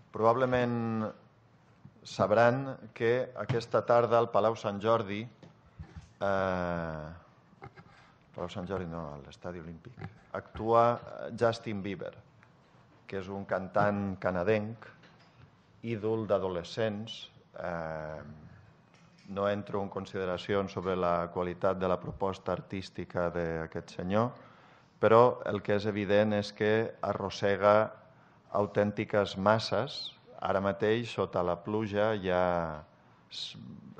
Probablement sabran que aquesta tarda al Palau Sant Jordi, a l'Estadi Olímpic, actua Justin Bieber, que és un cantant canadenc, ídol d'adolescents. No entro en consideracions sobre la qualitat de la proposta artística d'aquest senyor, però el que és evident és que arrossega autèntiques masses. Ara mateix, sota la pluja,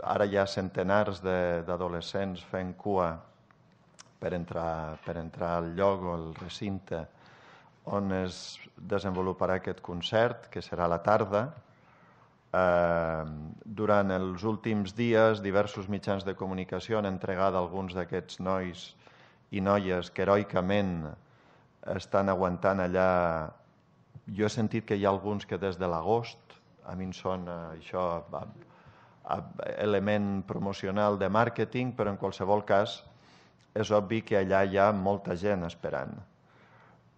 ara hi ha centenars d'adolescents fent cua per entrar al lloc o al recinte on es desenvoluparà aquest concert, que serà a la tarda. Durant els últims dies, diversos mitjans de comunicació han entregat alguns d'aquests nois i noies que heroicament estan aguantant allà. Jo he sentit que hi ha alguns que des de l'agost, a mi em sona això element promocional de màrqueting, però en qualsevol cas és obvi que allà hi ha molta gent esperant.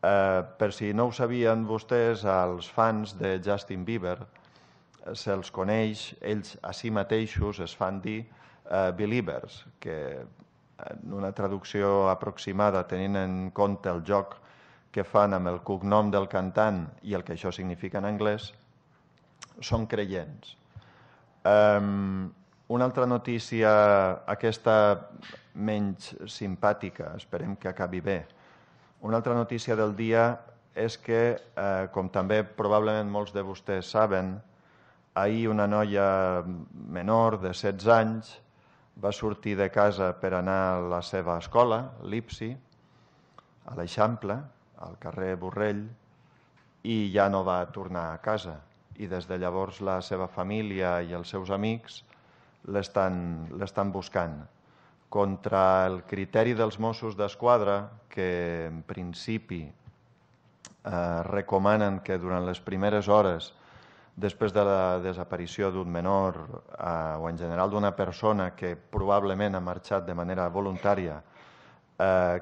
Per si no ho sabien vostès, els fans de Justin Bieber se'ls coneix, ells a si mateixos es fan dir Believers, que en una traducció aproximada, tenint en compte el joc que fan amb el cognom del cantant i el que això significa en anglès, són creients. Una altra notícia, aquesta menys simpàtica, esperem que acabi bé. Una altra notícia del dia és que, com també probablement molts de vostès saben, ahir una noia menor de 16 anys va sortir de casa per anar a la seva escola, l'IPSI, a l'Eixample, al carrer Borrell, i ja no va tornar a casa. I des de llavors la seva família i els seus amics l'estan buscant. Contra el criteri dels Mossos d'Esquadra, que en principi recomanen que durant les primeres hores després de la desaparició d'un menor o en general d'una persona que probablement ha marxat de manera voluntària,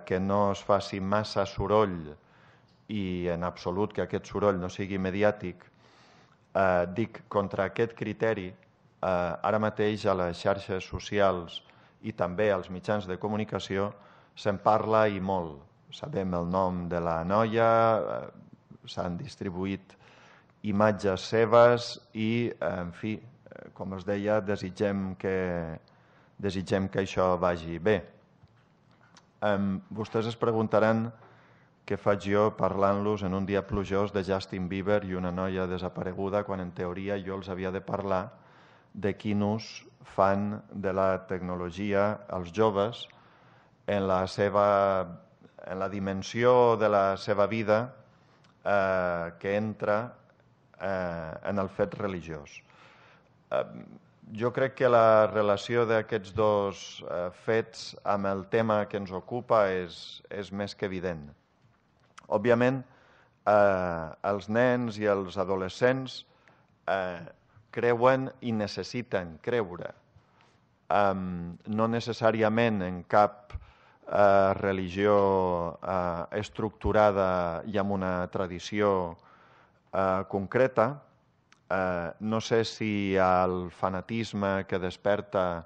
que no es faci massa soroll i en absolut que aquest soroll no sigui mediàtic. Dic, contra aquest criteri, ara mateix a les xarxes socials i també als mitjans de comunicació se'n parla i molt. Sabem el nom de la noia, s'han distribuït imatges seves i, en fi, com es deia, desitgem que això vagi bé. Vostès es preguntaran què faig jo parlant-los en un dia plujós de Justin Bieber i una noia desapareguda, quan en teoria jo els havia de parlar de quin ús fan de la tecnologia els joves en la dimensió de la seva vida que entra en el fet religiós. Jo crec que la relació d'aquests dos fets amb el tema que ens ocupa és més que evident. Òbviament, els nens i els adolescents creuen i necessiten creure. No necessàriament en cap religió estructurada i amb una tradició concreta. No sé si al fanatisme que desperta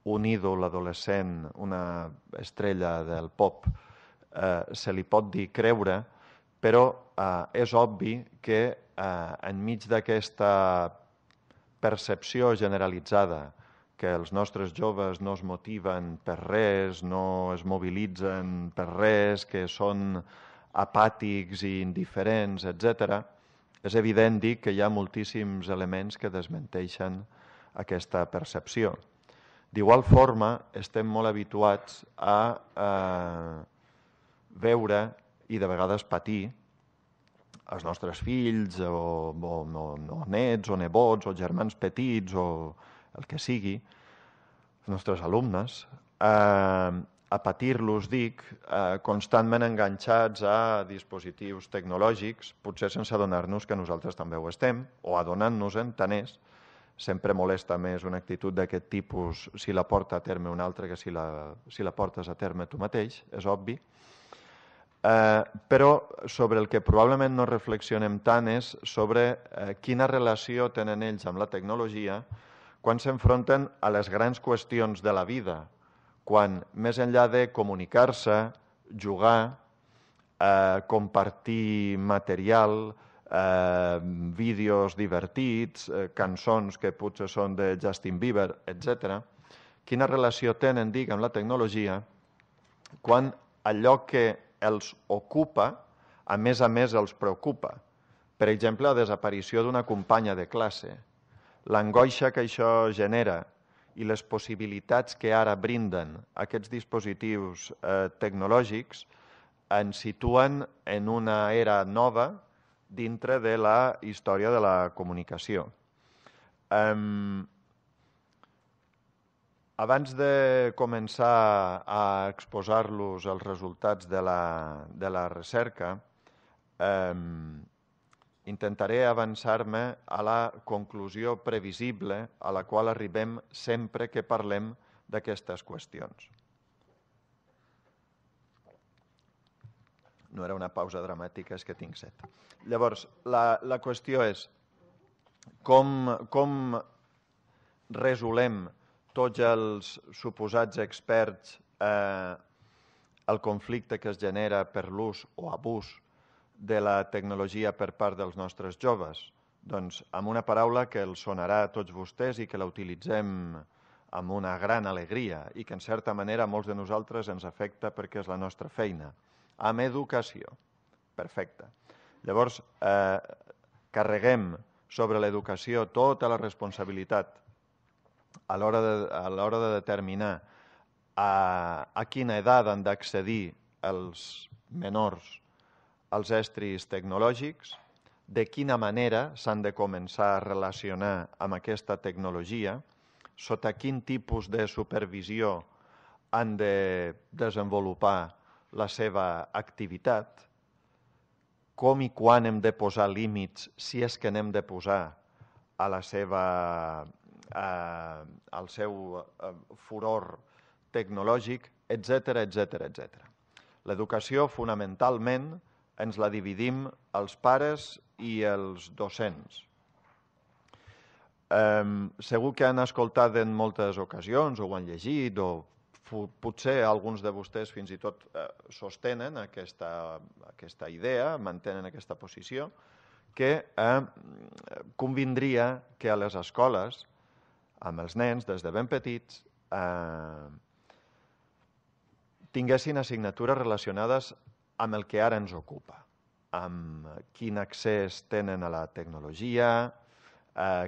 un ídol adolescent, una estrella del pop, se li pot dir creure, però és obvi que enmig d'aquesta percepció generalitzada que els nostres joves no es motiven per res, no es mobilitzen per res, que són apàtics i indiferents, etc., és evident dir que hi ha moltíssims elements que desmenteixen aquesta percepció. D'igual forma, estem molt habituats a veure i de vegades patir els nostres fills o nets o nebots o germans petits o el que sigui, els nostres alumnes, a patir-los, dic, constantment enganxats a dispositius tecnològics, potser sense adonar-nos que nosaltres també ho estem, o adonant-nos-en, tant és. Sempre molesta més una actitud d'aquest tipus si la porta a terme un altre que si la portes a terme tu mateix, és obvi. Però sobre el que probablement no reflexionem tant és sobre quina relació tenen ells amb la tecnologia quan s'enfronten a les grans qüestions de la vida, quan més enllà de comunicar-se, jugar, compartir material, vídeos divertits, cançons que potser són de Justin Bieber, etc. Quina relació tenen, dic, amb la tecnologia quan allò que els ocupa, a més els preocupa. Per exemple, la desaparició d'una companya de classe, l'angoixa que això genera i les possibilitats que ara brinden aquests dispositius tecnològics ens situen en una era nova dintre de la història de la comunicació. Abans de començar a exposar-los els resultats de la recerca, intentaré avançar-me a la conclusió previsible a la qual arribem sempre que parlem d'aquestes qüestions. No era una pausa dramàtica, és que tinc set. Llavors, la qüestió és com resolem tots els suposats experts el conflicte que es genera per l'ús o abús de la tecnologia per part dels nostres joves? Doncs amb una paraula que els sonarà a tots vostès i que la utilitzem amb una gran alegria i que en certa manera a molts de nosaltres ens afecta perquè és la nostra feina. Amb educació. Perfecte. Llavors, carreguem sobre l'educació tota la responsabilitat a l'hora de determinar a quina edat han d'accedir els menors als estris tecnològics, de quina manera s'han de començar a relacionar amb aquesta tecnologia, sota quin tipus de supervisió han de desenvolupar la seva activitat, com i quan hem de posar límits, si és que n'hem de posar a la seva al seu furor tecnològic, etc. etc. L'educació, fonamentalment, ens la dividim els pares i els docents. Segur que han escoltat en moltes ocasions, o ho han llegit, o potser alguns de vostès fins i tot sostenen aquesta idea, mantenen aquesta posició, que convindria que a les escoles, amb els nens, des de ben petits, tinguessin assignatures relacionades amb el que ara ens ocupa, amb quin accés tenen a la tecnologia,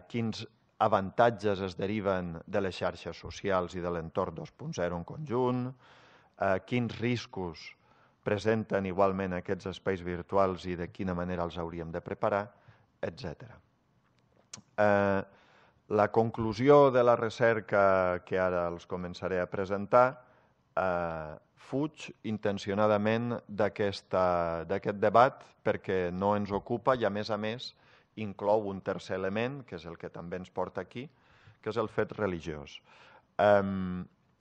quins avantatges es deriven de les xarxes socials i de l'entorn 2.0 en conjunt, quins riscos presenten igualment aquests espais virtuals i de quina manera els hauríem de preparar, etc. La conclusió de la recerca que ara els començaré a presentar fuig intencionadament d'aquest debat perquè no ens ocupa i, a més, inclou un tercer element, que és el que també ens porta aquí, que és el fet religiós.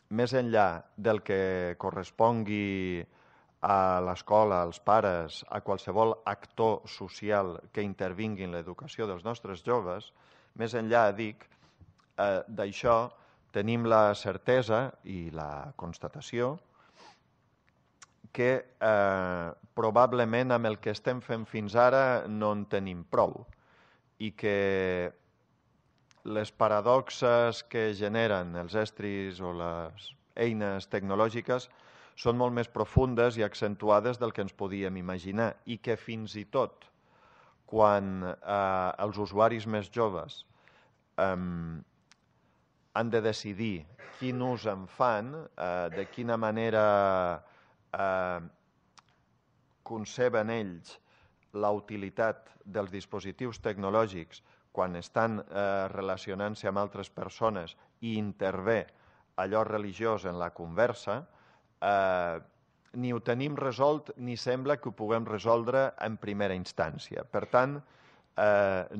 Més enllà del que correspongui a l'escola, als pares, a qualsevol actor social que intervingui en l'educació dels nostres joves, més enllà, dic, d'això tenim la certesa i la constatació que probablement amb el que estem fent fins ara no en tenim prou i que les paradoxes que generen els estris o les eines tecnològiques són molt més profundes i accentuades del que ens podíem imaginar i que fins i tot quan els usuaris més joves han de decidir quin ús en fan, de quina manera conceben ells la utilitat dels dispositius tecnològics quan estan relacionant-se amb altres persones i intervé allò religiós en la conversa, ni ho tenim resolt ni sembla que ho puguem resoldre en primera instància. Per tant,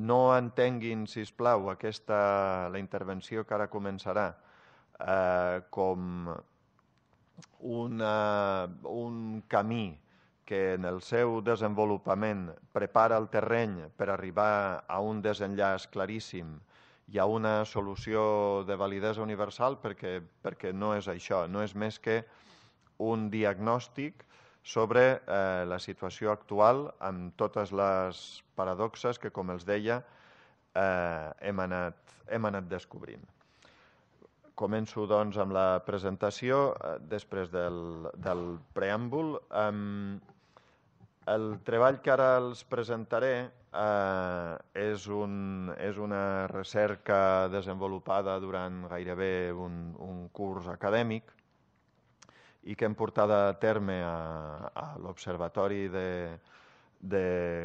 no entenguin, sisplau, la intervenció que ara començarà com un camí que en el seu desenvolupament prepara el terreny per arribar a un desenllaç claríssim i a una solució de validesa universal, perquè no és això, no és més que un diagnòstic sobre la situació actual amb totes les paradoxes que, com els deia, hem anat descobrint. Començo, doncs, amb la presentació, després del preàmbul. El treball que ara els presentaré és una recerca desenvolupada durant gairebé un curs acadèmic i que hem portat a terme a l'Observatori de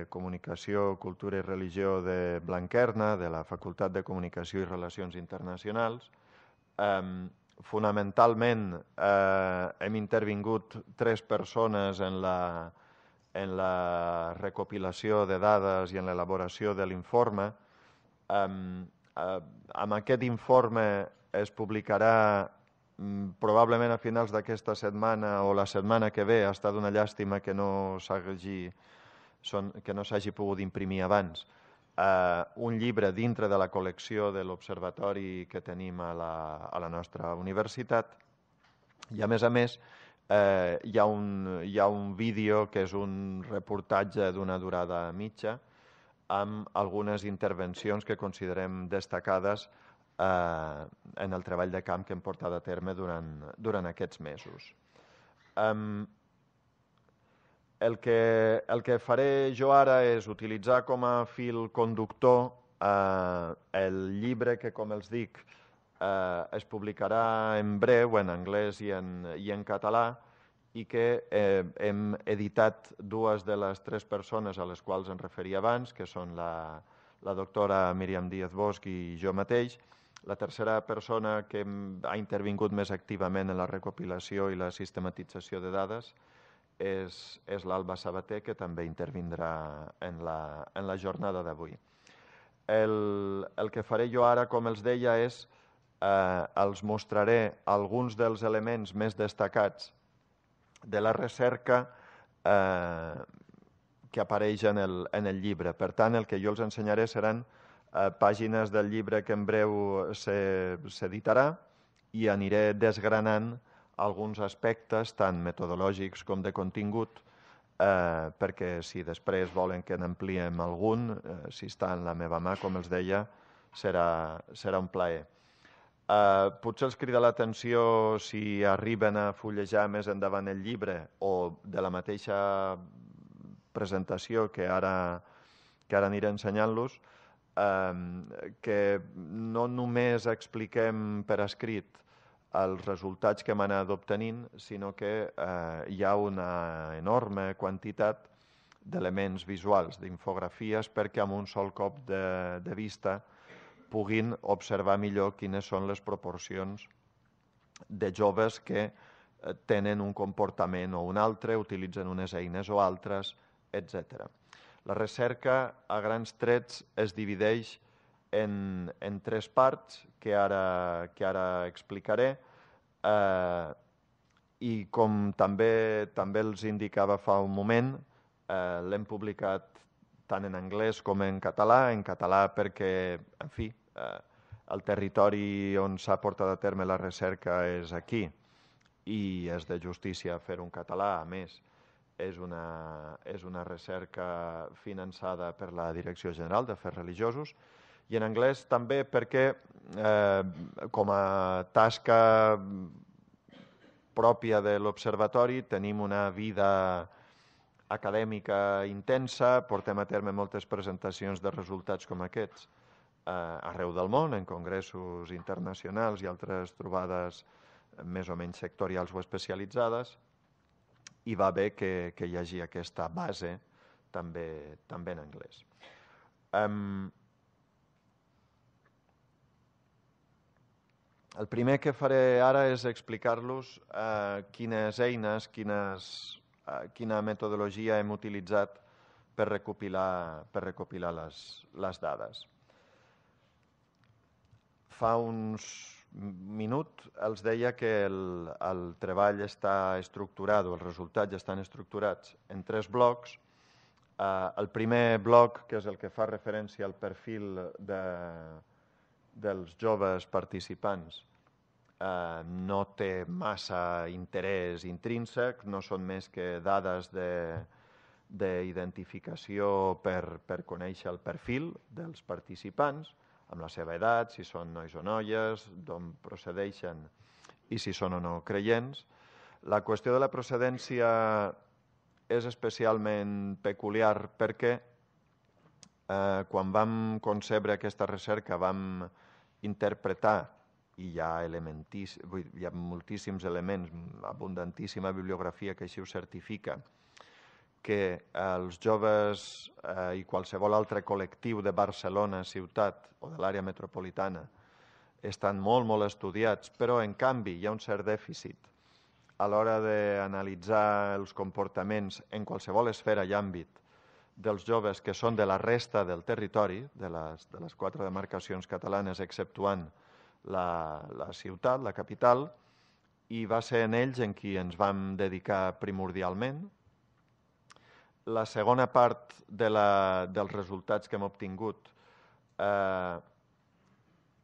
Comunicació, Cultura i Religió de Blanquerna, de la Facultat de Comunicació i Relacions Internacionals. Fonamentalment hem intervingut 3 persones en la recopilació de dades i en l'elaboració de l'informe. Amb aquest informe es publicarà probablement a finals d'aquesta setmana o la setmana que ve. Ha estat una llàstima que no s'hagi pogut imprimir abans. Un llibre dintre de la col·lecció de l'observatori que tenim a la nostra universitat. I, a més, hi ha un vídeo que és un reportatge d'una durada mitja amb algunes intervencions que considerem destacades en el treball de camp que hem portat a terme durant aquests mesos. El que faré jo ara és utilitzar com a fil conductor el llibre que, com els dic, es publicarà en breu en anglès i en català, i que hem editat 2 de les 3 persones a les quals em referia abans, que són la doctora Míriam Díaz Bosch i jo mateix. La tercera persona que ha intervingut més activament en la recopilació i la sistematització de dades és l'Alba Sabater, que també intervindrà en la jornada d'avui. El que faré jo ara, com els deia, és els mostraré alguns dels elements més destacats de la recerca que apareix en el llibre. Per tant, el que jo els ensenyaré seran pàgines del llibre que en breu s'editarà i aniré desgranant alguns aspectes, tant metodològics com de contingut, perquè si després volen que n'ampliem algun, si està en la meva mà, com els deia, serà un plaer. Potser els crida l'atenció si arriben a fullejar més endavant el llibre o de la mateixa presentació que ara aniré ensenyant-los, que no només expliquem per escrit els resultats que hem anat obtenint, sinó que hi ha una enorme quantitat d'elements visuals, d'infografies, perquè amb un sol cop de vista puguin observar millor quines són les proporcions de joves que tenen un comportament o un altre, utilitzen unes eines o altres, etc. La recerca, a grans trets, es divideix en 3 parts que ara explicaré, i com també els indicava fa un moment, l'hem publicat tant en anglès com en català perquè, en fi, el territori on s'ha portat a terme la recerca és aquí i és de justícia fer-ho en català. A més, és una recerca finançada per la Direcció General d'Afers Religiosos, i en anglès també perquè, com a tasca pròpia de l'Observatori, tenim una vida acadèmica intensa, portem a terme moltes presentacions de resultats com aquests arreu del món, en congressos internacionals i altres trobades més o menys sectorials o especialitzades, i va bé que hi hagi aquesta base també en anglès. El primer que faré ara és explicar-los quines eines, quina metodologia hem utilitzat per recopilar les dades. Fa uns minut els deia que el treball està estructurat, o els resultats estan estructurats en 3 blocs. El primer bloc, que és el que fa referència al perfil dels joves participants, no té massa interès intrínsec, no són més que dades d'identificació per conèixer el perfil dels participants, amb la seva edat, si són nois o noies, d'on procedeixen i si són o no creients. La qüestió de la procedència és especialment peculiar perquè quan vam concebre aquesta recerca vam interpretar, i hi ha moltíssims elements, abundantíssima bibliografia que així ho certifica, que els joves i qualsevol altre col·lectiu de Barcelona, ciutat o de l'àrea metropolitana estan molt estudiats, però en canvi hi ha un cert dèficit a l'hora d'analitzar els comportaments en qualsevol esfera i àmbit dels joves que són de la resta del territori, de les 4 demarcacions catalanes, exceptuant la ciutat, la capital, i va ser en ells en qui ens vam dedicar primordialment. La segona part dels resultats que hem obtingut,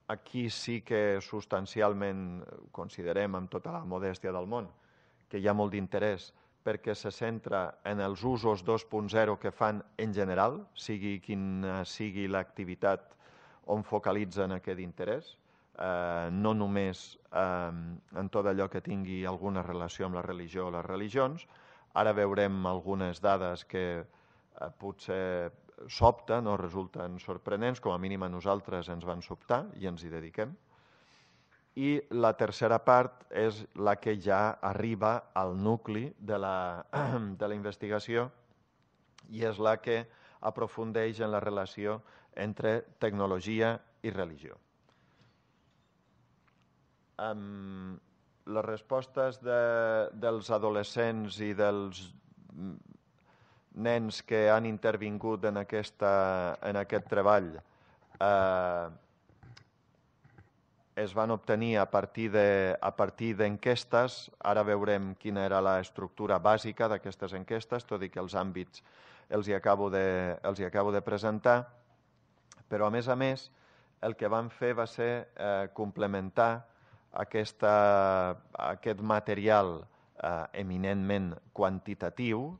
aquí sí que substancialment considerem, amb tota la modèstia del món, que hi ha molt d'interès perquè se centra en els usos 2.0 que fan en general, sigui quina sigui l'activitat on focalitzen aquest interès, no només en tot allò que tingui alguna relació amb la religió o les religions. Ara veurem algunes dades que potser sobten o resulten sorprenents, com a mínim a nosaltres ens van sobtar i ens hi dediquem. I la tercera part és la que ja arriba al nucli de la investigació i és la que aprofundeix en la relació entre tecnologia i religió. Les respostes dels adolescents i dels nens que han intervingut en aquest treball es van obtenir a partir d'enquestes. Ara veurem quina era l'estructura bàsica d'aquestes enquestes, tot i que els àmbits els hi acabo de presentar. Però, a més, el que vam fer va ser complementar aquest material eminentment quantitatiu,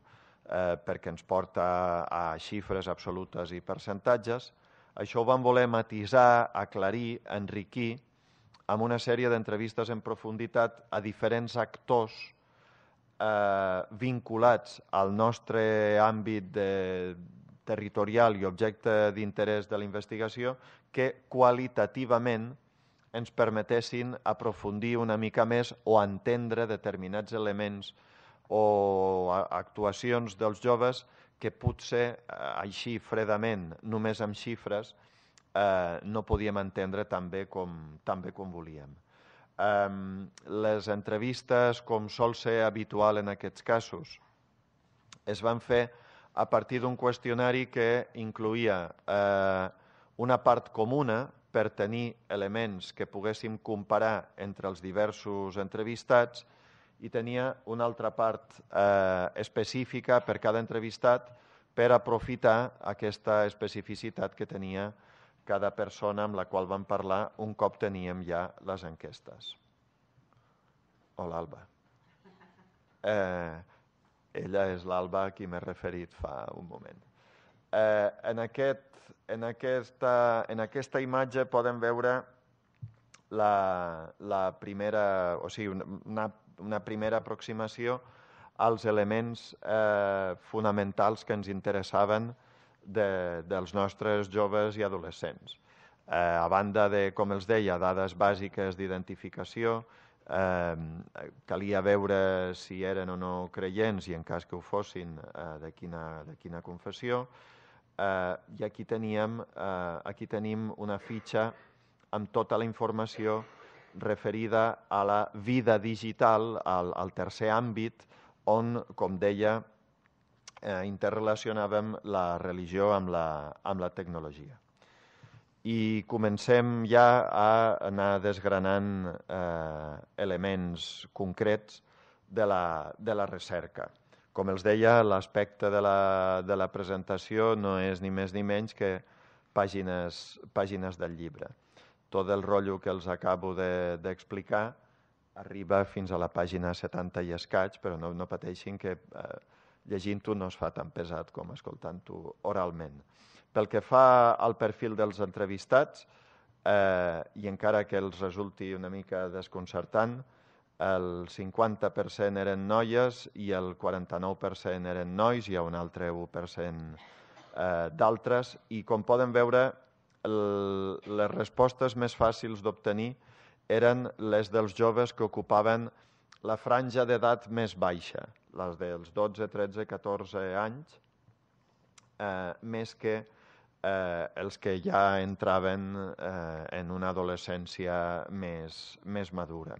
perquè ens porta a xifres absolutes i percentatges. Això ho vam voler matisar, aclarir, enriquir amb una sèrie d'entrevistes en profunditat a diferents actors vinculats al nostre àmbit territorial i objecte d'interès de la investigació, que qualitativament ens permetessin aprofundir una mica més o entendre determinats elements o actuacions dels joves que potser així fredament, només amb xifres, no podíem entendre tan bé com volíem. Les entrevistes, com sol ser habitual en aquests casos, es van fer a partir d'un qüestionari que incloïa una part comuna per tenir elements que poguéssim comparar entre els diversos entrevistats i tenia una altra part específica per cada entrevistat per aprofitar aquesta especificitat que tenia cada persona amb la qual vam parlar un cop teníem ja les enquestes. Hola, Alba. Ella és l'Alba a qui m'he referit fa un moment. En aquesta imatge podem veure la primera, o sigui, una primera aproximació als elements fonamentals que ens interessaven dels nostres joves i adolescents. A banda de, com els deia, dades bàsiques d'identificació, calia veure si eren o no creients i en cas que ho fossin de quina confessió. I aquí tenim una fitxa amb tota la informació referida a la vida digital, al tercer àmbit, on, com deia, interrelacionàvem la religió amb la tecnologia. i comencem ja a anar desgranant elements concrets de la recerca. Com els deia, l'aspecte de la presentació no és ni més ni menys que pàgines del llibre. Tot el rotllo que els acabo d'explicar arriba fins a la pàgina 70 i escaig, però no pateixin que llegint-ho no es fa tan pesat com escoltant-ho oralment. Pel que fa al perfil dels entrevistats, i encara que els resulti una mica desconcertant, el 50% eren noies i el 49% eren nois, hi ha un altre 1% d'altres, i com poden veure, les respostes més fàcils d'obtenir eren les dels joves que ocupaven la franja d'edat més baixa, les dels 12, 13, 14 anys, més que els que ja entraven en una adolescència més madura.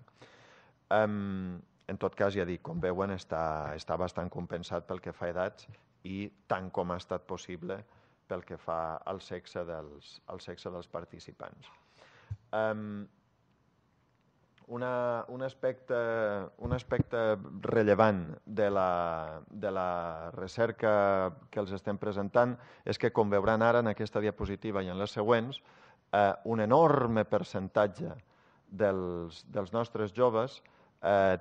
En tot cas, ja dic, com veuen, està bastant compensat pel que fa a edats i tant com ha estat possible pel que fa al sexe dels participants. Un aspecte rellevant de la recerca que els estem presentant és que, com veuran ara en aquesta diapositiva i en les següents, un enorme percentatge dels nostres joves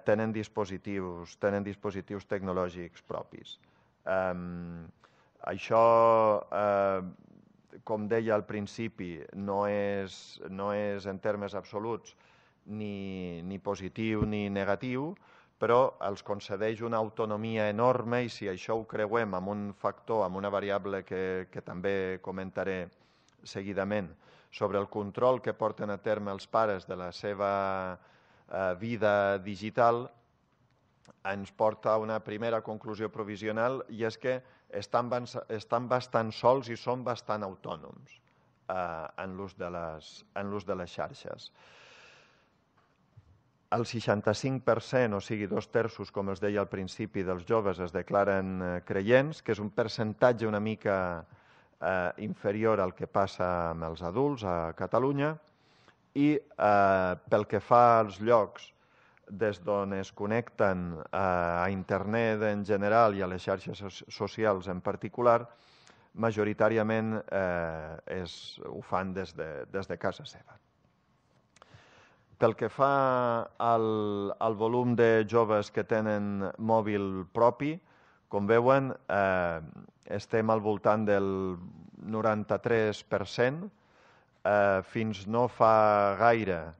tenen dispositius tecnològics propis. Això, com deia al principi, no és en termes absoluts ni positiu ni negatiu, però els concedeix una autonomia enorme i si això ho creuem amb un factor, amb una variable que també comentaré seguidament, sobre el control que porten a terme els pares de la seva vida digital, ens porta a una primera conclusió provisional i és que estan bastant sols i són bastant autònoms en l'ús de les xarxes. El 65%, o sigui, 2/3, com els deia al principi, dels joves es declaren creients, que és un percentatge una mica inferior al que passa amb els adults a Catalunya, i pel que fa als llocs des d'on es connecten a internet en general i a les xarxes socials en particular, majoritàriament ho fan des de casa seva. Pel que fa al volum de joves que tenen mòbil propi, com veuen, estem al voltant del 93%. Fins no fa gaire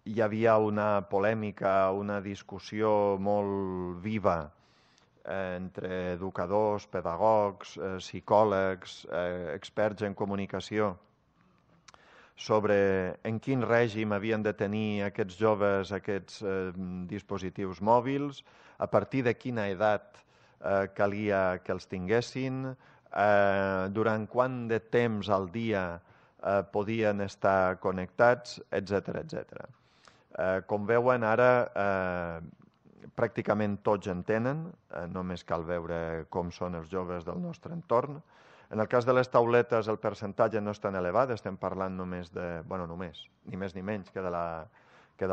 hi havia una polèmica, una discussió molt viva entre educadors, pedagogs, psicòlegs, experts en comunicació, sobre en quin règim havien de tenir aquests joves aquests dispositius mòbils, a partir de quina edat calia que els tinguessin, durant quant de temps al dia podien estar connectats, etc. Com veuen ara, pràcticament tots en tenen, només cal veure com són els joves del nostre entorn. En el cas de les tauletes el percentatge no és tan elevat, estem parlant només, ni més ni menys que de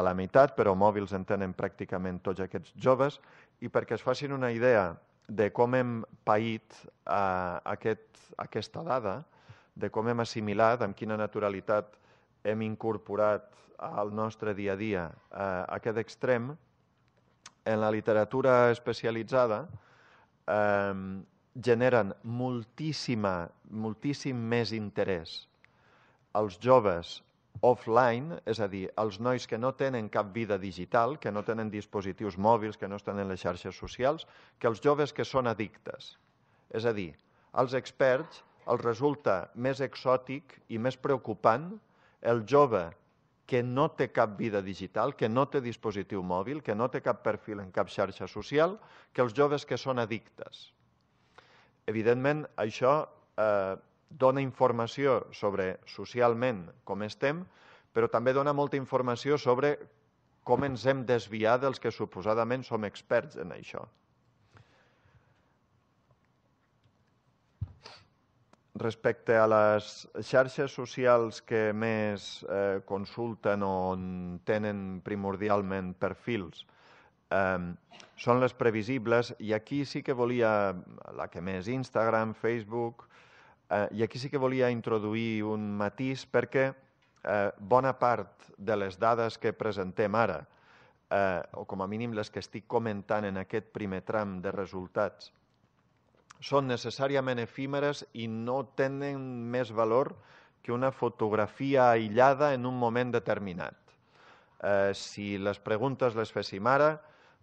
la meitat, però mòbils en tenen pràcticament tots aquests joves, i perquè es facin una idea de com hem paït aquesta dada, de com hem assimilat, amb quina naturalitat hem incorporat al nostre dia a dia aquest extrem, en la literatura especialitzada generen moltíssim més interès als joves offline, és a dir, els nois que no tenen cap vida digital, que no tenen dispositius mòbils, que no estan en les xarxes socials, que els joves que són addictes. És a dir, als experts els resulta més exòtic i més preocupant el jove que no té cap vida digital, que no té dispositiu mòbil, que no té cap perfil en cap xarxa social, que els joves que són addictes. Evidentment, això dona informació sobre socialment com estem, però també dona molta informació sobre com ens hem desviat dels que suposadament som experts en això. Respecte a les xarxes socials que més consulten o tenen primordialment perfils, són les previsibles, i aquí sí que volia, la que més, Instagram, Facebook, i aquí sí que volia introduir un matís perquè bona part de les dades que presentem ara, o com a mínim les que estic comentant en aquest primer tram de resultats, són necessàriament efímeres i no tenen més valor que una fotografia aïllada en un moment determinat. Si les preguntes les féssim ara,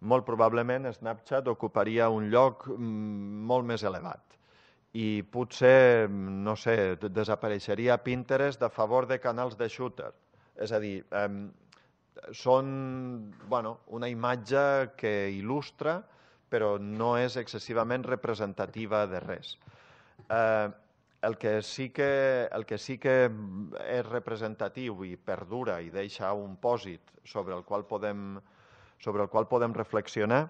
molt probablement Snapchat ocuparia un lloc molt més elevat. I potser, no sé, desapareixeria Pinterest a favor de canals de shooter. És a dir, són una imatge que il·lustra, però no és excessivament representativa de res. El que sí que és representatiu i perdura i deixa un pòsit sobre el qual podem reflexionar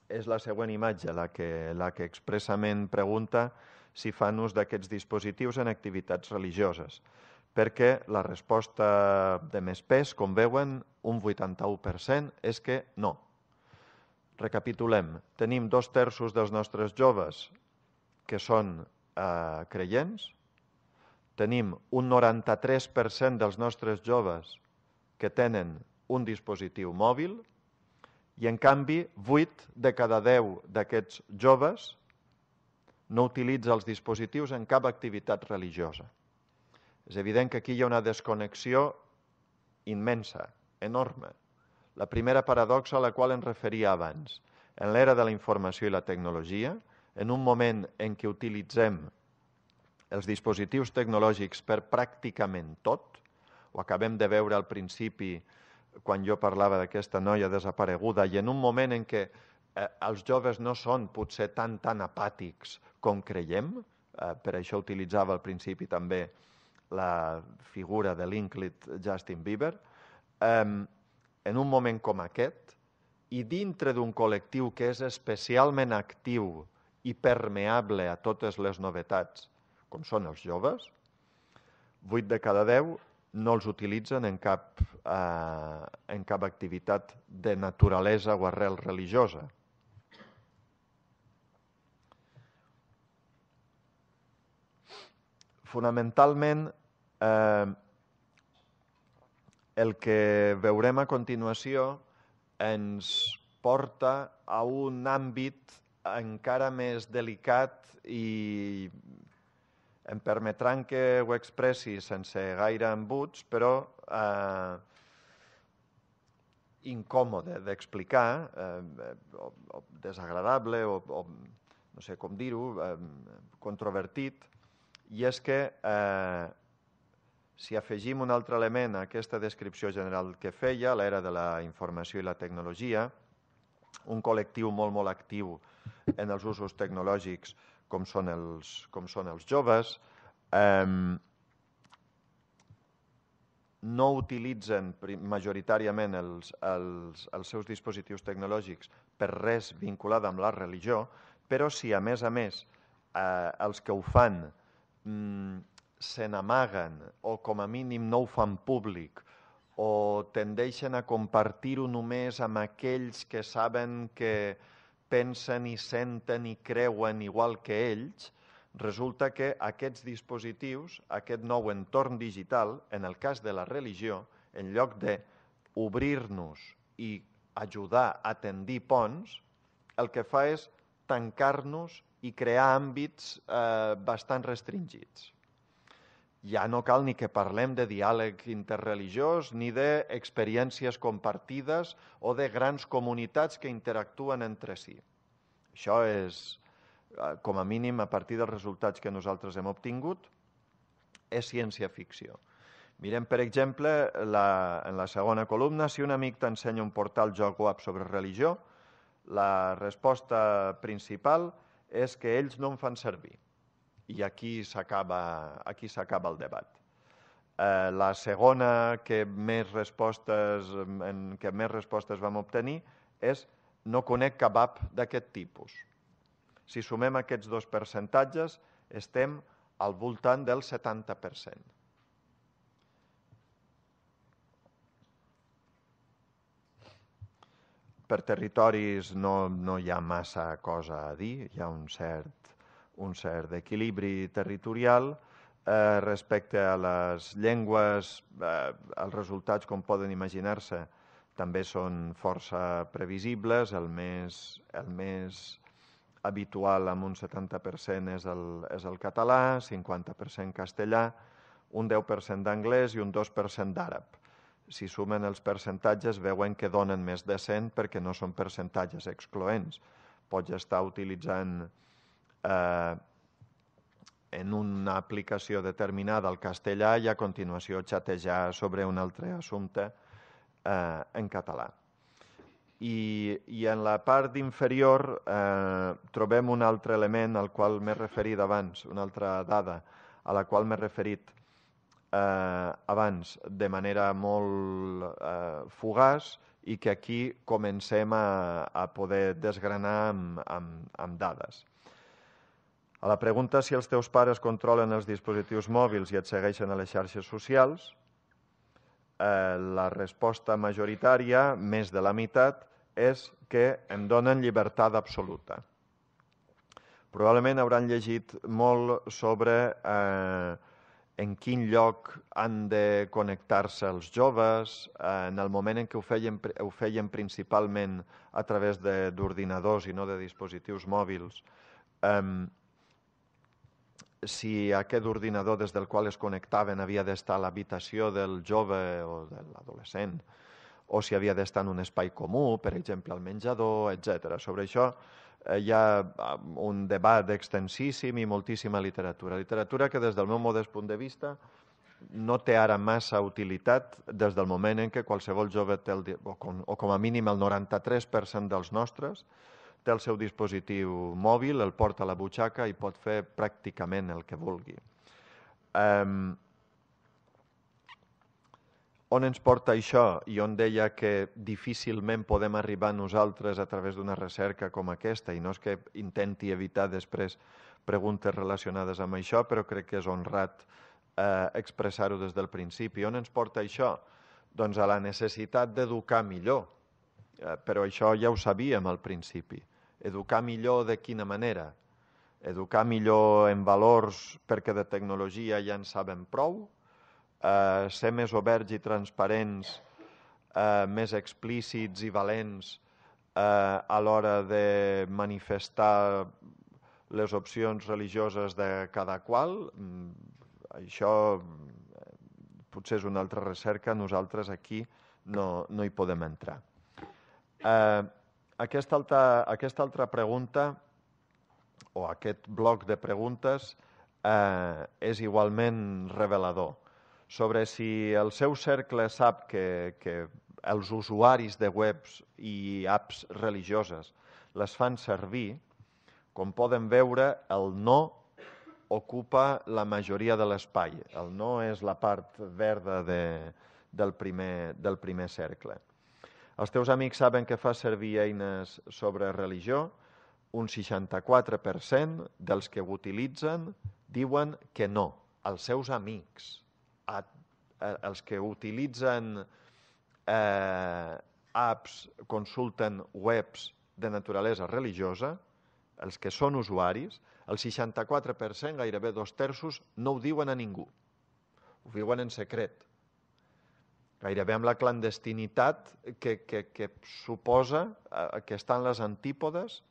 és la següent imatge, la que expressament pregunta si fan ús d'aquests dispositius en activitats religioses, perquè la resposta de més pes, com veuen, un 81%, és que no. Recapitulem, tenim 2/3 dels nostres joves que són creients, tenim un 93% dels nostres joves que tenen un dispositiu mòbil i, en canvi, 8 de cada 10 d'aquests joves no utilitza els dispositius en cap activitat religiosa. És evident que aquí hi ha una desconnexió immensa, enorme. La primera paradoxa a la qual em referia abans. En l'era de la informació i la tecnologia, en un moment en què utilitzem els dispositius tecnològics per pràcticament tot, ho acabem de veure al principi quan jo parlava d'aquesta noia desapareguda, i en un moment en què els joves no són potser tan apàtics com creiem, per això utilitzava al principi també la figura de l'ínclit Justin Bieber, en un moment com aquest, i dintre d'un col·lectiu que és especialment actiu i permeable a totes les novetats, com són els joves, 8 de cada 10 no els utilitzen en cap activitat de naturalesa o arrel religiosa. Fonamentalment, el que veurem a continuació ens porta a un àmbit encara més delicat i em permetran que ho expressi sense gaire embuts, però incòmode d'explicar, o desagradable, o no sé com dir-ho, controvertit, i és que si afegim un altre element a aquesta descripció general que feia, l'era de la informació i la tecnologia, un col·lectiu molt actiu en els usos tecnològics com són els joves, no utilitzen majoritàriament els seus dispositius tecnològics per res vinculat amb la religió, però si a més els que ho fan se n'amaguen o com a mínim no ho fan públic o tendeixen a compartir-ho només amb aquells que saben que pensen i senten i creuen igual que ells, resulta que aquests dispositius, aquest nou entorn digital, en el cas de la religió, en lloc d'obrir-nos i ajudar a tendir ponts, el que fa és tancar-nos i crear àmbits bastant restringits. Ja no cal ni que parlem de diàleg interreligiós ni d'experiències compartides o de grans comunitats que interactuen entre si. Això és, com a mínim, a partir dels resultats que nosaltres hem obtingut, és ciència-ficció. Mirem, per exemple, en la segona columna, si un amic t'ensenya un portal joc web sobre religió, la resposta principal és que ells no en fan servir. I aquí s'acaba el debat. La segona en què més respostes vam obtenir és no conec cap app d'aquest tipus. Si sumem aquests dos percentatges, estem al voltant del 70%. Per territoris no hi ha massa cosa a dir, hi ha un cert equilibri territorial. Respecte a les llengües, els resultats, com poden imaginar-se, també són força previsibles. El més habitual, amb un 70%, és el català, 50% castellà, un 10% d'anglès i un 2% d'àrab. Si sumen els percentatges veuen que donen més de 100 perquè no són percentatges excloents. Pots estar utilitzant en una aplicació determinada el castellà i a continuació xatejar sobre un altre assumpte en català. I en la part inferior trobem un altre element al qual m'he referit abans, una altra dada a la qual m'he referit abans de manera molt fugaç i que aquí comencem a poder desgranar amb dades. A la pregunta si els teus pares controlen els dispositius mòbils i et segueixen a les xarxes socials, la resposta majoritària, més de la meitat, és que em donen llibertat absoluta. Probablement hauran llegit molt sobre en quin lloc han de connectar-se els joves, en el moment en què ho feien principalment a través d'ordinadors i no de dispositius mòbils, si aquest ordinador des del qual es connectaven havia d'estar a l'habitació del jove o de l'adolescent, o si havia d'estar en un espai comú, per exemple al menjador, etc. Sobre això hi ha un debat extensíssim i moltíssima literatura. Literatura que des del meu modest punt de vista no té ara massa utilitat des del moment en què qualsevol jove té, o com a mínim el 93% dels nostres, té el seu dispositiu mòbil, el porta a la butxaca i pot fer pràcticament el que vulgui. On ens porta això i on deia que difícilment podem arribar nosaltres a través d'una recerca com aquesta, i no és que intenti evitar després preguntes relacionades amb això, però crec que és honrat expressar-ho des del principi. On ens porta això? Doncs a la necessitat d'educar millor, però això ja ho sabíem al principi. Educar millor de quina manera? Educar millor en valors perquè de tecnologia ja en sabem prou, ser més oberts i transparents, més explícits i valents a l'hora de manifestar les opcions religioses de cada qual. Això potser és una altra recerca, nosaltres aquí no hi podem entrar. Aquesta altra pregunta, o aquest bloc de preguntes, és igualment revelador. Sobre si el seu cercle sap que els usuaris de webs i apps religioses les fan servir, com poden veure, el no ocupa la majoria de l'espai. El no és la part verda del primer cercle. Els teus amics saben que fas servir eines sobre religió. Un 64% dels que ho utilitzen diuen que no. Els seus amics, els que utilitzen apps, consulten webs de naturalesa religiosa, els que són usuaris, el 64%, gairebé 2/3, no ho diuen a ningú. Ho diuen en secret. Gairebé amb la clandestinitat que suposa que estan les antípodes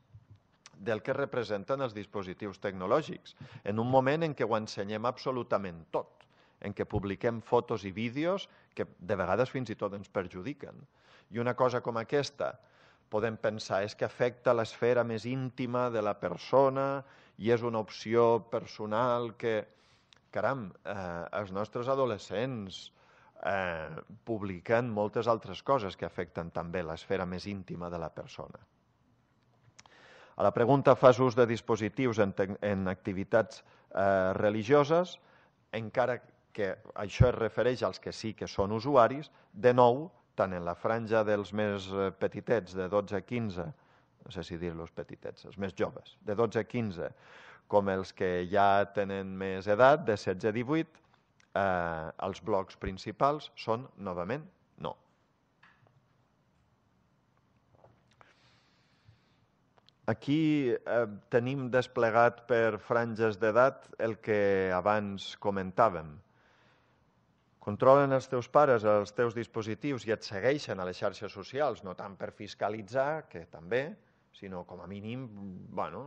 del que representen els dispositius tecnològics, en un moment en què ho ensenyem absolutament tot, en què publiquem fotos i vídeos que de vegades fins i tot ens perjudiquen. I una cosa com aquesta podem pensar és que afecta l'esfera més íntima de la persona i és una opció personal que, caram, els nostres adolescents publiquen moltes altres coses que afecten també l'esfera més íntima de la persona. A la pregunta, fas ús de dispositius en activitats religioses, encara que això es refereix als que sí que són usuaris, de nou, tant en la franja dels més petitets, de 12 a 15, no sé si dir-los petitets, els més joves, de 12 a 15, com els que ja tenen més edat, de 16 a 18, els blocs principals són, novament, no. Aquí tenim desplegat per franges d'edat el que abans comentàvem. Controlen els teus pares els teus dispositius i et segueixen a les xarxes socials, no tant per fiscalitzar, que també, sinó com a mínim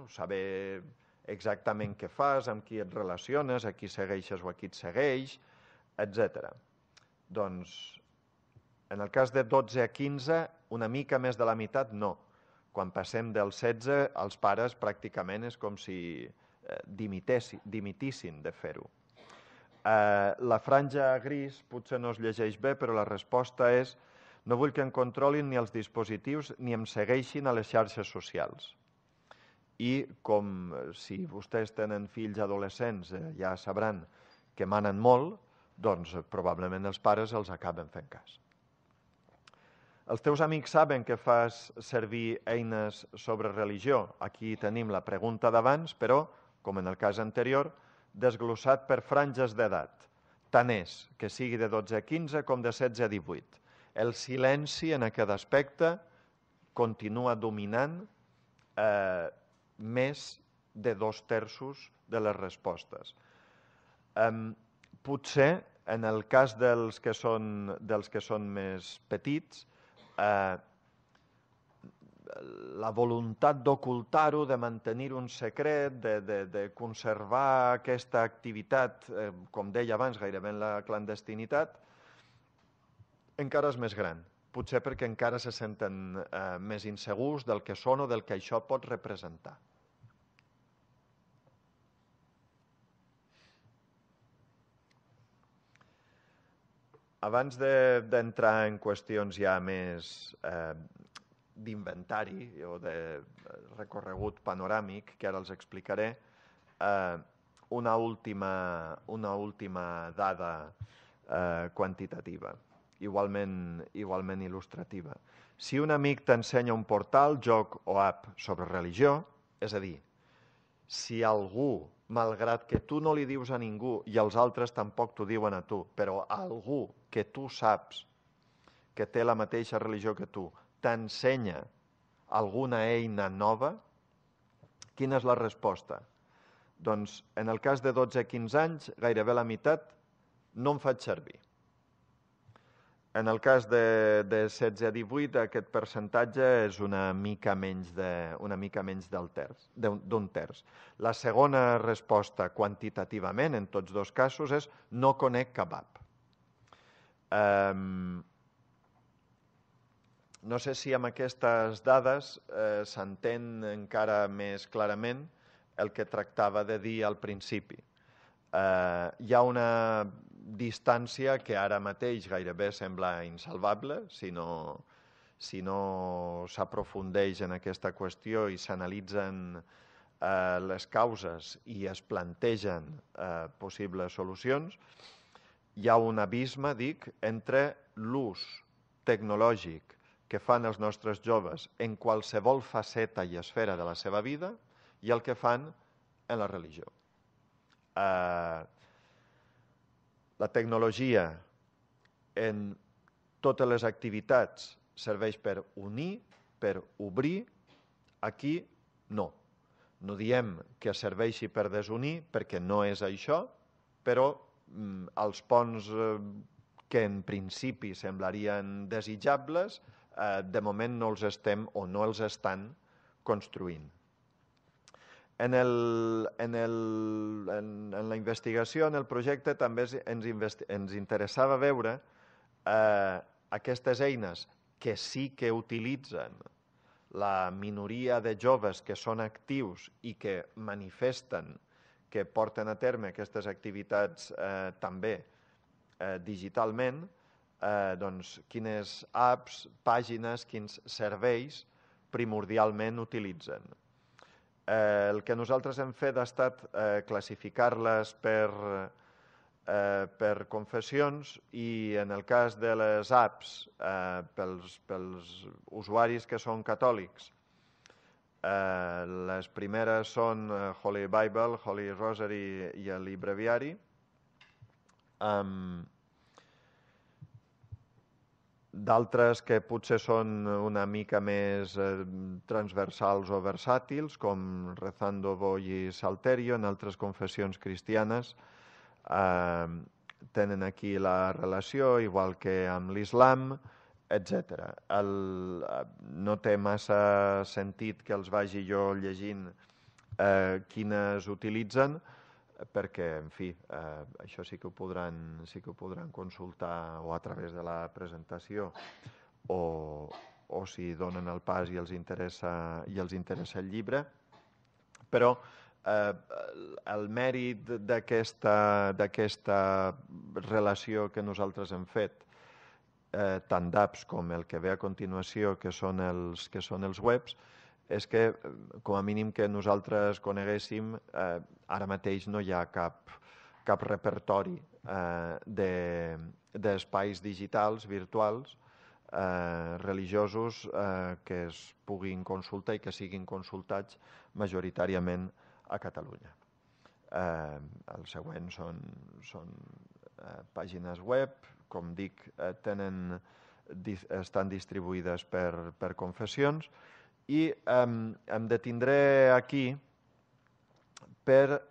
saber exactament què fas, amb qui et relaciones, a qui segueixes o a qui et segueix, etc. Doncs, en el cas de 12 a 15, una mica més de la meitat no. Quan passem del 16, els pares pràcticament és com si dimitissin de fer-ho. La franja gris potser no es llegeix bé, però la resposta és: no vull que em controlin ni els dispositius ni em segueixin a les xarxes socials. I com si vostès tenen fills adolescents ja sabran que manen molt, doncs probablement els pares els acaben fent cas. Els teus amics saben que fas servir eines sobre religió? Aquí tenim la pregunta d'abans, però, com en el cas anterior, desglossat per franges d'edat. Tant és que sigui de 12 a 15 com de 16 a 18. El silenci en aquest aspecte continua dominant més de 2/3 de les respostes. Potser, en el cas dels que són més petits, la voluntat d'ocultar-ho, de mantenir un secret, de conservar aquesta activitat, com deia abans, gairebé en la clandestinitat, encara és més gran. Potser perquè encara se senten més insegurs del que són o del que això pot representar. Abans d'entrar en qüestions ja més d'inventari o de recorregut panoràmic, que ara els explicaré, una última dada quantitativa, igualment il·lustrativa. Si un amic t'ensenya un portal, joc o app sobre religió, és a dir, si algú, malgrat que tu no li dius a ningú i els altres tampoc t'ho diuen a tu, però algú que tu saps que té la mateixa religió que tu, t'ensenya alguna eina nova, quina és la resposta? Doncs en el cas de 12 a 15 anys, gairebé la meitat no en faig servir. En el cas de 16 a 18, aquest percentatge és una mica menys d'un terç. La segona resposta quantitativament, en tots dos casos, és no conec cap app. No sé si amb aquestes dades s'entén encara més clarament el que tractava de dir al principi. Hi ha una distància que ara mateix gairebé sembla insalvable si no s'aprofundeix en aquesta qüestió i s'analitzen les causes i es plantegen possibles solucions. Hi ha un abisme, dic, entre l'ús tecnològic que fan els nostres joves en qualsevol faceta i esfera de la seva vida i el que fan en la religió. La tecnologia en totes les activitats serveix per unir, per obrir. Aquí no. No diem que serveixi per desunir, perquè no és això, però els ponts que en principi semblarien desitjables, de moment no els estem o no els estan construint. En la investigació, en el projecte, també ens interessava veure aquestes eines que sí que utilitzen la minoria de joves que són actius i que manifesten que porten a terme aquestes activitats també digitalment, doncs quines apps, pàgines, quins serveis primordialment utilitzen. El que nosaltres hem fet ha estat classificar-les per confessions i en el cas de les apps pels usuaris que són catòlics Les primeres són Holy Bible, Holy Rosary i el Libreviari. D'altres que potser són una mica més transversals o versàtils, com Rezando Voy i Salterio, en altres confessions cristianes tenen aquí la relació, igual que amb l'islam, etc. No té massa sentit que els vagi jo llegint quines utilitzen, perquè, en fi, això sí que ho podran consultar o a través de la presentació o si donen el pas i els interessa el llibre. Però el mèrit d'aquesta relació que nosaltres hem fet, tant d'apps com el que ve a continuació, que són els webs, és que, com a mínim que nosaltres coneguéssim, ara mateix no hi ha cap repertori d'espais digitals, virtuals, religiosos, que es puguin consultar i que siguin consultats majoritàriament a Catalunya. Els següents són pàgines web, com dic, estan distribuïdes per confessions, i em detindré aquí per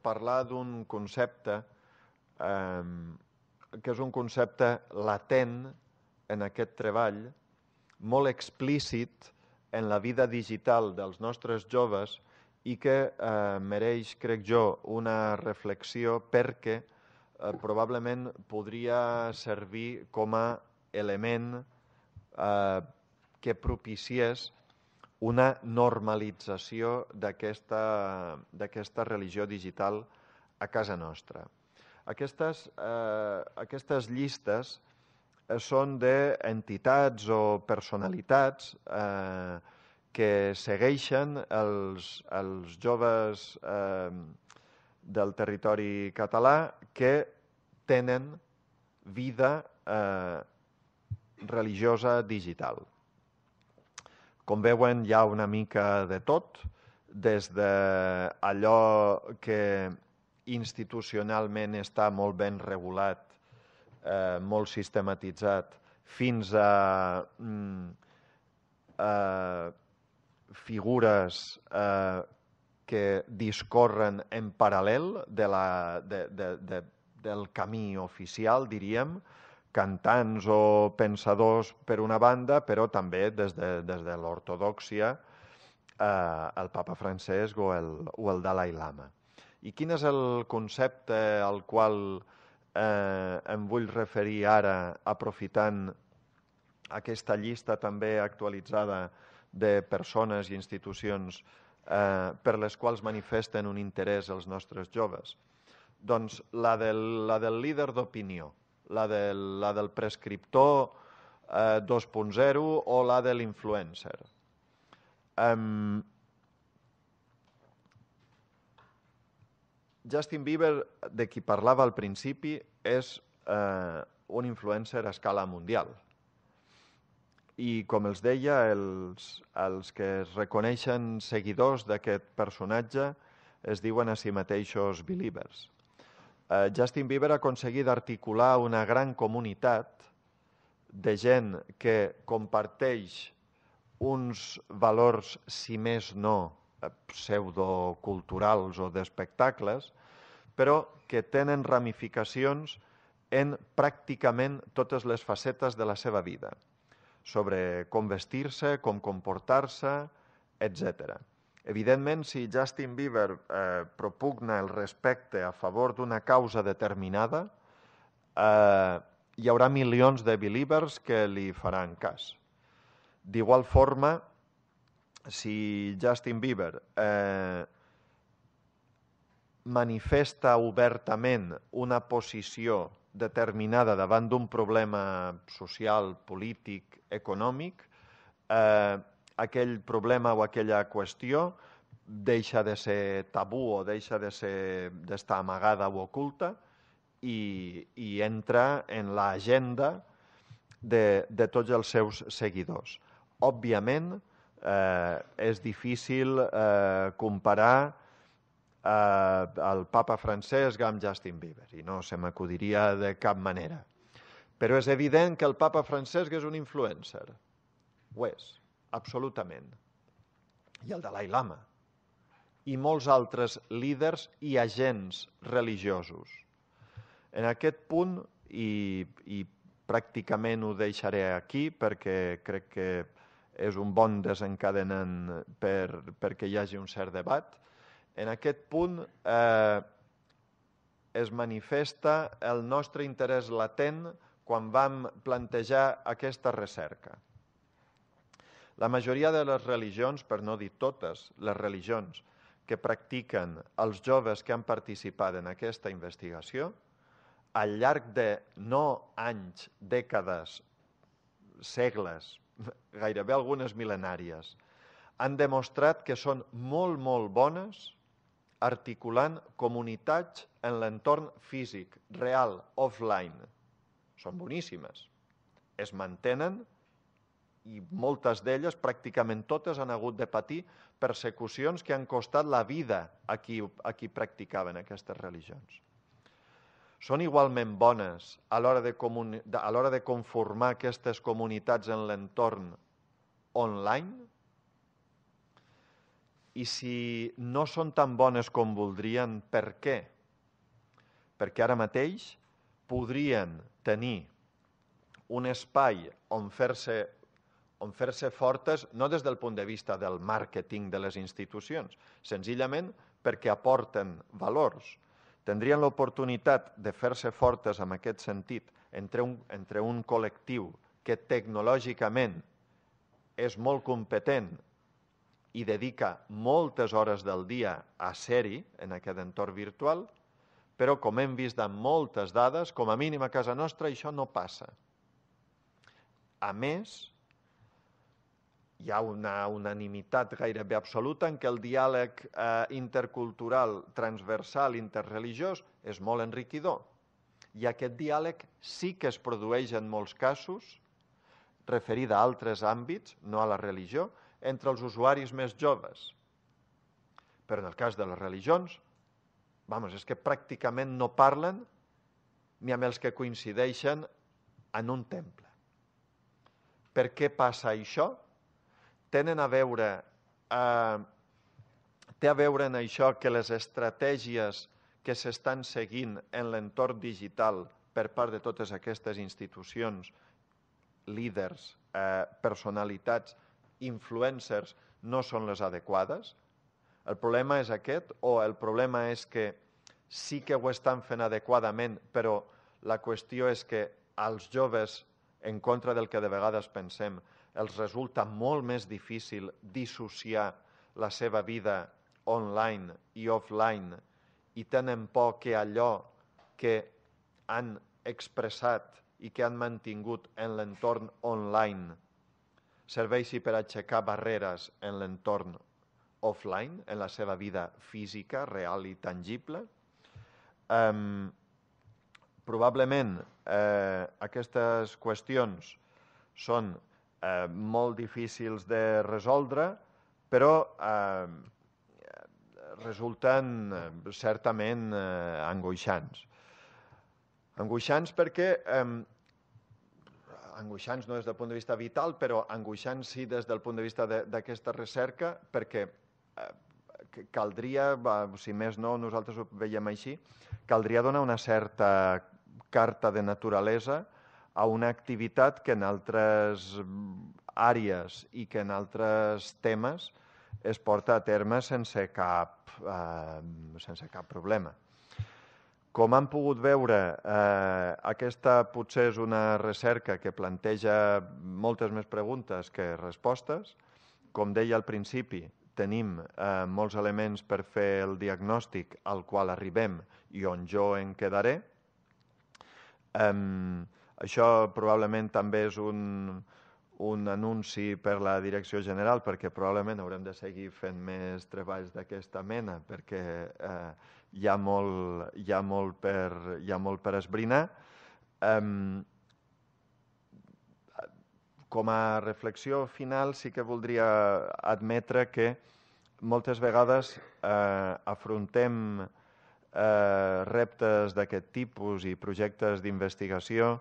parlar d'un concepte que és un concepte latent en aquest treball, molt explícit en la vida digital dels nostres joves i que mereix, crec jo, una reflexió perquè probablement podria servir com a element que propiciés una normalització d'aquesta religió digital a casa nostra. Aquestes llistes són d'entitats o personalitats que segueixen els joves del territori català que tenen vida religiosa digital. Com veuen, hi ha una mica de tot, des d'allò que institucionalment està molt ben regulat, molt sistematitzat, fins a figures que discorren en paral·lel del camí oficial, diríem, cantants o pensadors per una banda, però també des de l'ortodòxia el papa Francesc o el Dalai Lama. I quin és el concepte al qual em vull referir ara, aprofitant aquesta llista també actualitzada de persones i institucions per les quals manifesten un interès els nostres joves? Doncs la del líder d'opinió, la del prescriptor 2.0 o la de l'influencer. Justin Bieber, de qui parlava al principi, és un influencer a escala mundial. I, com els deia, els que es reconeixen seguidors d'aquest personatge es diuen a si mateixos believers. Justin Bieber ha aconseguit articular una gran comunitat de gent que comparteix uns valors, si més no, pseudoculturals o d'espectacles, però que tenen ramificacions en pràcticament totes les facetes de la seva vida, sobre com vestir-se, com comportar-se, etc. Evidentment, si Justin Bieber propugna el respecte a favor d'una causa determinada, hi haurà milions de believers que li faran cas. D'igual forma, si Justin Bieber manifesta obertament una posició determinada davant d'un problema social, polític, econòmic, aquell problema o aquella qüestió deixa de ser tabú o deixa d'estar amagada o oculta i entra en l'agenda de tots els seus seguidors. Òbviament, és difícil comparar el papa Francesc amb Justin Bieber, i no se m'acudiria de cap manera. Però és evident que el papa Francesc és un influencer. Ho és, absolutament. I el Dalai Lama. I molts altres líders i agents religiosos. En aquest punt, i pràcticament ho deixaré aquí perquè crec que és un bon desencadenant perquè hi hagi un cert debat, en aquest punt es manifesta el nostre interès latent quan vam plantejar aquesta recerca. La majoria de les religions, per no dir totes les religions que practiquen els joves que han participat en aquesta investigació, al llarg de no anys, dècades, segles, gairebé algunes mil·lenàries, han demostrat que són molt, molt bones articulant comunitats en l'entorn físic, real, offline. Són boníssimes. Es mantenen i moltes d'elles, pràcticament totes, han hagut de patir persecucions que han costat la vida a qui practicaven aquestes religions. Són igualment bones a l'hora de conformar aquestes comunitats en l'entorn online? I si no són tan bones com voldrien, per què? Perquè ara mateix podrien tenir un espai on fer-se fortes, no des del punt de vista del màrqueting de les institucions, senzillament perquè aporten valors. Tindrien l'oportunitat de fer-se fortes en aquest sentit entre un col·lectiu que tecnològicament és molt competent i dedica moltes hores del dia a ser-hi en aquest entorn virtual, però com hem vist amb moltes dades, com a mínim a casa nostra això no passa. A més, hi ha una unanimitat gairebé absoluta en què el diàleg intercultural, transversal, interreligiós és molt enriquidor. I aquest diàleg sí que es produeix en molts casos, referit a altres àmbits, no a la religió, entre els usuaris més joves. Però en el cas de les religions, és que pràcticament no parlen ni amb els que coincideixen en un temple. Per què passa això? Té a veure en això que les estratègies que s'estan seguint en l'entorn digital per part de totes aquestes institucions, líders, personalitats, influencers, no són les adequades? El problema és aquest, o el problema és que sí que ho estan fent adequadament, però la qüestió és que als joves, en contra del que de vegades pensem, els resulta molt més difícil dissociar la seva vida online i offline i tenen por que allò que han expressat i que han mantingut en l'entorn online serveixi per aixecar barreres en l'entorn offline, en la seva vida física, real i tangible. Probablement aquestes qüestions són molt difícils de resoldre, però resulten certament angoixants. Angoixants perquè, angoixants no des del punt de vista vital, però angoixants sí des del punt de vista d'aquesta recerca, perquè caldria, si més no, nosaltres ho veiem així, caldria donar una certa carta de naturalesa a una activitat que en altres àrees i que en altres temes es porta a terme sense cap problema. Com han pogut veure, aquesta potser és una recerca que planteja moltes més preguntes que respostes. Com deia al principi, tenim molts elements per fer el diagnòstic al qual arribem i on jo en quedaré. Això probablement també és un anunci per la direcció general, perquè probablement haurem de seguir fent més treballs d'aquesta mena, perquè hi ha molt per esbrinar. Com a reflexió final sí que voldria admetre que moltes vegades afrontem reptes d'aquest tipus i projectes d'investigació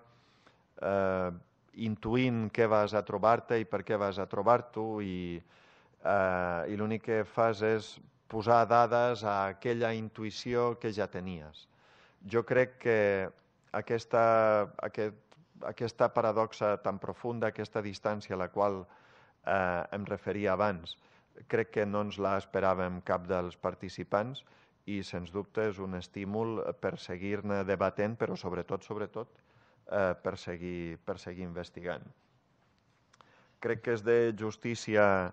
intuint què vas a trobar-te i per què vas a trobar-t'ho i l'únic que fas és posar dades a aquella intuïció que ja tenies. Jo crec que aquesta paradoxa tan profunda, aquesta distància a la qual em referia abans, crec que no ens la esperàvem cap dels participants i, sens dubte, és un estímul per seguir-ne debatent, però sobretot, per seguir investigant. Crec que és de justícia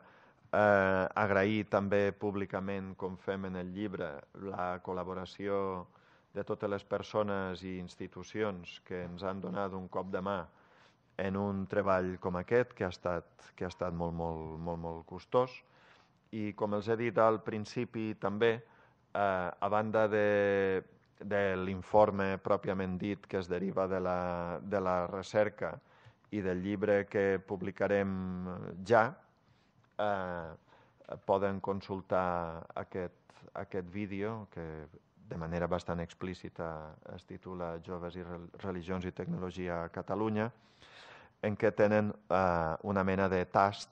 agrair també públicament, com fem en el llibre, la col·laboració de totes les persones i institucions que ens han donat un cop de mà en un treball com aquest, que ha estat molt costós. I com els he dit al principi també, a banda de l'informe pròpiament dit que es deriva de la recerca i del llibre que publicarem ja, poden consultar aquest vídeo que de manera bastant explícita es titula Joves i religions i tecnologia a Catalunya, en què tenen una mena de tast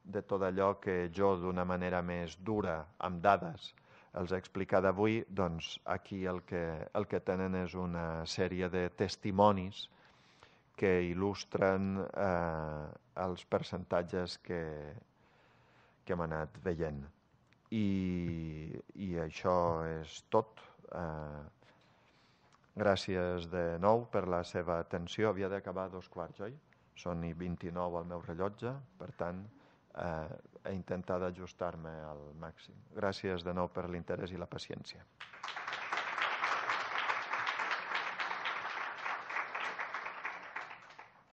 de tot allò que jo d'una manera més dura, amb dades, els he explicat avui. Doncs aquí el que tenen és una sèrie de testimonis que il·lustren els percentatges que hem anat veient. I això és tot. Gràcies de nou per la seva atenció. Havia d'acabar a 2:15, oi? Són 29 al meu rellotge, per tant, he intentat ajustar-me al màxim. Gràcies de nou per l'interès i la paciència.